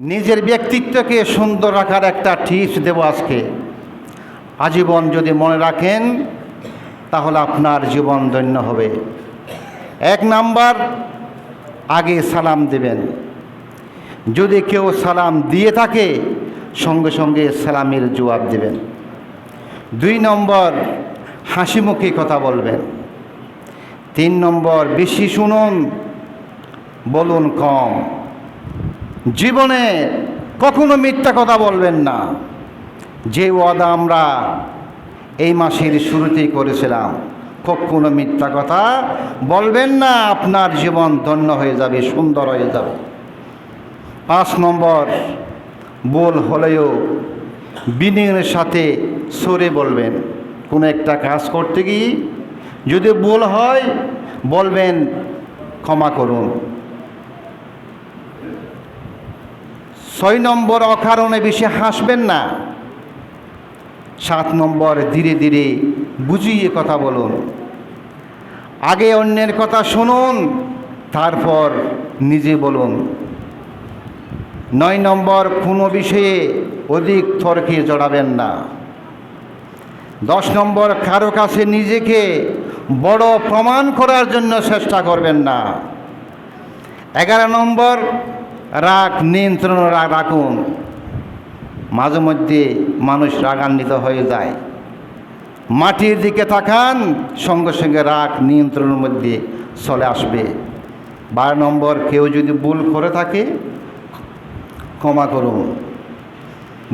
নিজের ব্যক্তিত্বকে সুন্দর রাখার একটা টিপস দেব আজকে। আজীবন যদি মনে রাখেন তাহলে আপনার জীবন ধন্য হবে। 1 নাম্বার, আগে সালাম দেবেন। যদি কেউ সালাম দিয়ে থাকে সঙ্গে সঙ্গে সালামের জবাব দেবেন। 2 নম্বর, হাসি মুখে কথা বলবেন। 3 নম্বর, বেশি শুনুন, বলুন কম। জীবনে কখনো মিথ্যা কথা বলবেন না। যে ওয়াদা আমরা এই মাসের শুরুতেই করেছিলাম, কখনো মিথ্যা কথা বলবেন না, আপনার জীবন ধন্য হয়ে যাবে, সুন্দর হয়ে যাবে। 5 নম্বর, ভুল হলেও বিনয়ের সাথে সরে বলবেন। কোনো একটা কাজ করতে গিয়ে যদি ভুল হয় বলবেন ক্ষমা করুন। 6 নম্বর, অকারণে বেশি হাসবেন না। 7 নম্বর, ধীরে ধীরে বুঝিয়ে কথা বলুন। আগে অন্যের কথা শুনুন, তারপর নিজে বলুন। 9 নম্বর, কোনো বিষয়ে অধিক তর্কে জড়াবেন না। 10 নম্বর, কারো কাছে নিজেকে বড় প্রমাণ করার জন্য চেষ্টা করবেন না। 11 নম্বর, রাগ নিয়ন্ত্রণ রাখুন। মাঝে মধ্যে মানুষ রাগান্বিত হয়ে যায়, মাটির দিকে তাকান, সঙ্গে সঙ্গে রাগ নিয়ন্ত্রণের মধ্যে চলে আসবে। 12 নম্বর, কেউ যদি ভুল করে থাকে ক্ষমা করুন,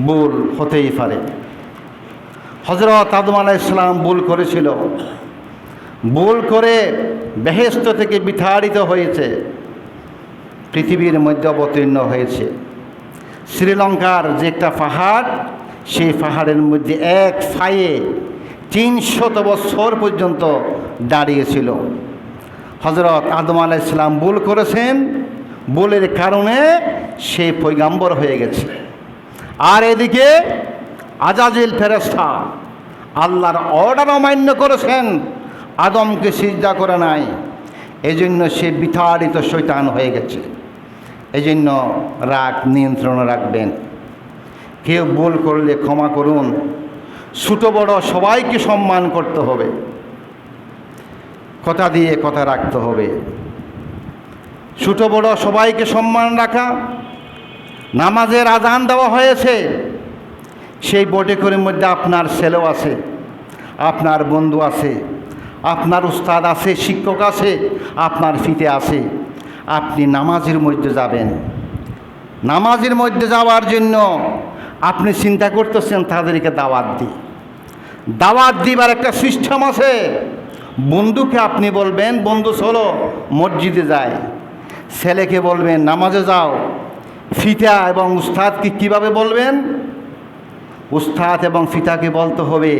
ভুল হতেই পারে। হযরত আদম আলাইহিস সালাম ভুল করেছিল, ভুল করে বেহেশত থেকে বিতাড়িত হয়েছে, পৃথিবীর মধ্যে অবতীর্ণ হয়েছে। শ্রীলঙ্কার যে একটা পাহাড়, সেই পাহাড়ের মধ্যে এক ফায়ে 300 বছর পর্যন্ত দাঁড়িয়েছিল। হযরত আদম আলাইহিস সালাম ভুল করেছেন, ভুলের কারণে সে পয়গম্বর হয়ে গেছে। আর এদিকে আজাজিল ফেরেশতা আল্লাহর অর্ডার অমান্য করেছেন, আদমকে সিজদা করে নাই, এজন্য সে বিতাড়িত শয়তান হয়ে গেছে। এজন্য রাগ নিয়ন্ত্রণে রাখবেন। কেউ ভুল করলে ক্ষমা করুন। ছোট বড় সবাইকে সম্মান করতে হবে, কথা দিয়ে কথা রাখতে হবে। ছোট বড় সবাইকে সম্মান রাখা। নামাজের আযান দেওয়া হয়েছে, সেই বৈঠকের মধ্যে আপনার ছেলেও আছে, আপনার বন্ধু আছে, আপনার উস্তাদ আছে, শিক্ষক আছে, আপনার ফিতে আছে। আপনি নামাজের মধ্যে যাবেন। নামাজের মধ্যে যাওয়ার জন্য আপনি চিন্তা করতেছেন তাদেরকে দাওয়াত দিবার একটা সিস্টেম আছে। বন্ধুকে আপনি বলবেন, বন্ধু চলো মসজিদে যায়। ছেলেকে বলবেন নামাজে যাও। ফিতা এবং উস্তাদকে কীভাবে বলবেন? উস্তাদ এবং ফিতাকে বলতে হবে,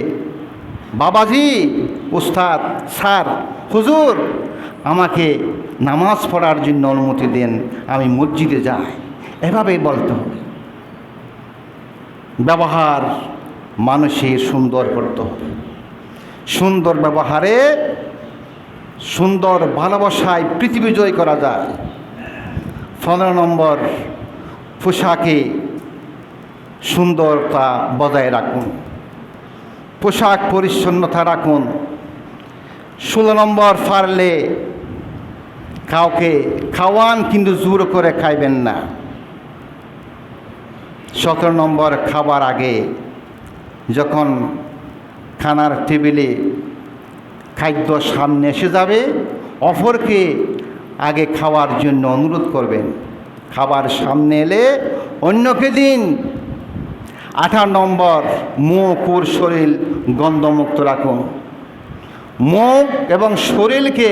বাবাজি, উস্তাদ, স্যার, হুজুর, আমাকে নামাজ পড়ার জন্য অনুমতি দেন, আমি মসজিদে যাই। এভাবেই বলতে হবে। ব্যবহার মানুষের সুন্দর করতে হবে। সুন্দর ব্যবহারে, সুন্দর ভালোবাসায় পৃথিবী জয় করা যায়। 15 নম্বর, পোশাকে সুন্দরতা বজায় রাখুন, পোশাক পরিচ্ছন্নতা রাখুন। 16 নম্বর, পারলে কাউকে খাওয়ান, কিন্তু জোর করে খাইবেন না। 17 নম্বর, খাবার আগে যখন খানার টেবিলে খাদ্য সামনে এসে যাবে, অপরকে আগে খাওয়ার জন্য অনুরোধ করবেন। খাবার সামনে এলে অন্যকে দিন। 18 নম্বর, মুখ ও শরীর গন্ধমুক্ত রাখুন। মুখ এবং শরীরকে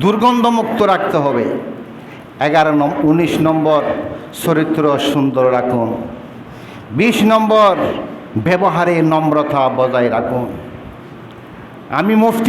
দুর্গন্ধমুক্ত রাখতে হবে। 19 নম্বর, চরিত্র সুন্দর রাখুন। 20 নম্বর, ব্যবহারে নম্রতা বজায় রাখুন। আমি মুফতি